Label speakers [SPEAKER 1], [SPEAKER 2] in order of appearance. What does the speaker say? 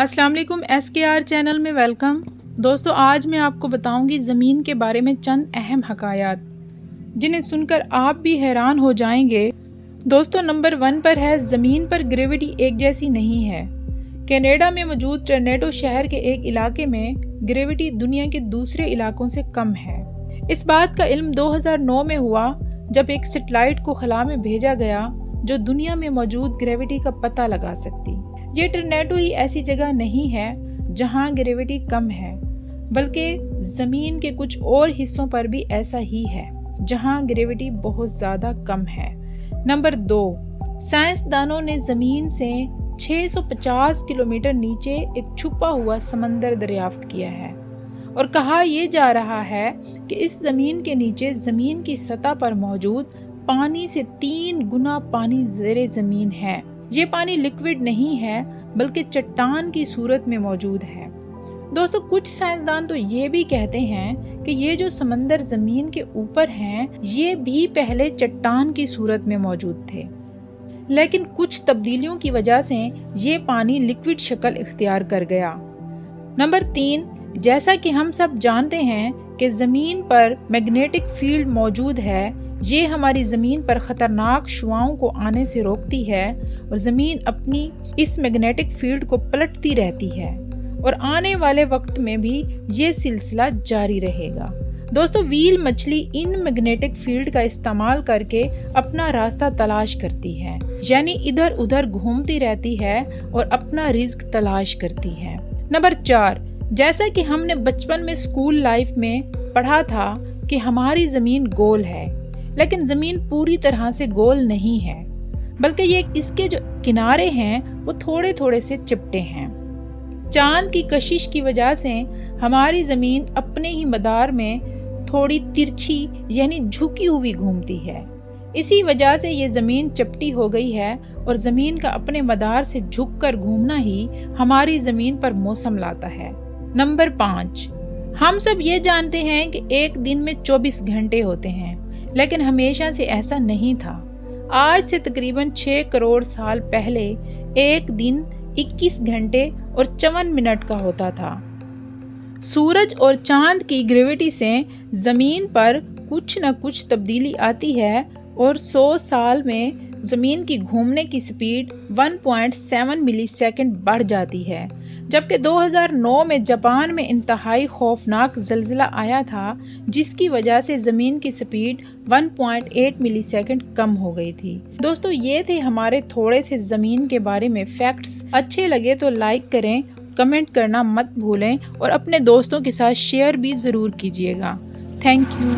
[SPEAKER 1] अस्सलाम वालेकुम SKR channel में वेलकम। दोस्तों, आज मैं आपको बताऊंगी ज़मीन के बारे में चंद अहम हकायात जिन्हें सुनकर आप भी हैरान हो जाएंगे। दोस्तों, नंबर 1 पर है ज़मीन पर ग्रेविटी एक जैसी नहीं है। कनाडा में मौजूद टोरंटो शहर के एक इलाके में ग्रेविटी दुनिया के दूसरे इलाकों से कम है। इस बात का इल्म 2009 में हुआ जब एक सैटेलाइट को खला में भेजा गया जो दुनिया में मौजूद ग्रेविटी का पता लगा सकती। ये टोरंटो ही ऐसी जगह नहीं है जहां ग्रेविटी कम है, बल्कि ज़मीन के कुछ और हिस्सों पर भी ऐसा ही है जहां ग्रेविटी बहुत ज़्यादा कम है। नंबर 2, साइंसदानों ने ज़मीन से 650 किलोमीटर नीचे एक छुपा हुआ समंदर दरियाफ्त किया है और कहा यह जा रहा है कि इस ज़मीन के नीचे ज़मीन की सतह पर मौजूद पानी से 3 गुना पानी ज़ेरे ज़मीन है। ये पानी लिक्विड नहीं है बल्कि चट्टान की सूरत में मौजूद है। दोस्तों, कुछ साइंसदान तो ये भी कहते हैं कि ये जो समंदर ज़मीन के ऊपर हैं ये भी पहले चट्टान की सूरत में मौजूद थे, लेकिन कुछ तब्दीलियों की वजह से ये पानी लिक्विड शक्ल इख्तियार कर गया। नंबर 3, जैसा कि हम सब जानते हैं कि ज़मीन पर मैग्नेटिक फील्ड मौजूद है। ये हमारी ज़मीन पर ख़तरनाक शुआओं को आने से रोकती है और ज़मीन अपनी इस मैग्नेटिक फील्ड को पलटती रहती है और आने वाले वक्त में भी ये सिलसिला जारी रहेगा। दोस्तों, व्हील मछली इन मैग्नेटिक फील्ड का इस्तेमाल करके अपना रास्ता तलाश करती है, यानी इधर उधर घूमती रहती है और अपना रिज्क तलाश करती है। नंबर 4, जैसा कि हमने बचपन में स्कूल लाइफ में पढ़ा था कि हमारी ज़मीन गोल है, लेकिन ज़मीन पूरी तरह से गोल नहीं है, बल्कि ये इसके जो किनारे हैं वो थोड़े थोड़े से चिपटे हैं। चांद की कशिश की वजह से हमारी ज़मीन अपने ही मदार में थोड़ी तिरछी यानी झुकी हुई घूमती है। इसी वजह से ये ज़मीन चपटी हो गई है और ज़मीन का अपने मदार से झुककर घूमना ही हमारी ज़मीन पर मौसम लाता है। नंबर 5, हम सब ये जानते हैं कि एक दिन में 24 घंटे होते हैं, लेकिन हमेशा से ऐसा नहीं था। आज से तकरीबन 6 करोड़ साल पहले एक दिन 21 घंटे और 54 मिनट का होता था। सूरज और चांद की ग्रेविटी से ज़मीन पर कुछ न कुछ तब्दीली आती है और 100 साल में ज़मीन की घूमने की स्पीड 1.7 मिलीसेकंड बढ़ जाती है, जबकि 2009 में जापान में इंतहाई खौफनाक ज़लज़ला आया था जिसकी वजह से ज़मीन की स्पीड 1.8 मिलीसेकंड कम हो गई थी। दोस्तों, ये थे हमारे थोड़े से ज़मीन के बारे में फैक्ट्स। अच्छे लगे तो लाइक करें, कमेंट करना मत भूलें और अपने दोस्तों के साथ शेयर भी ज़रूर कीजिएगा। Thank you.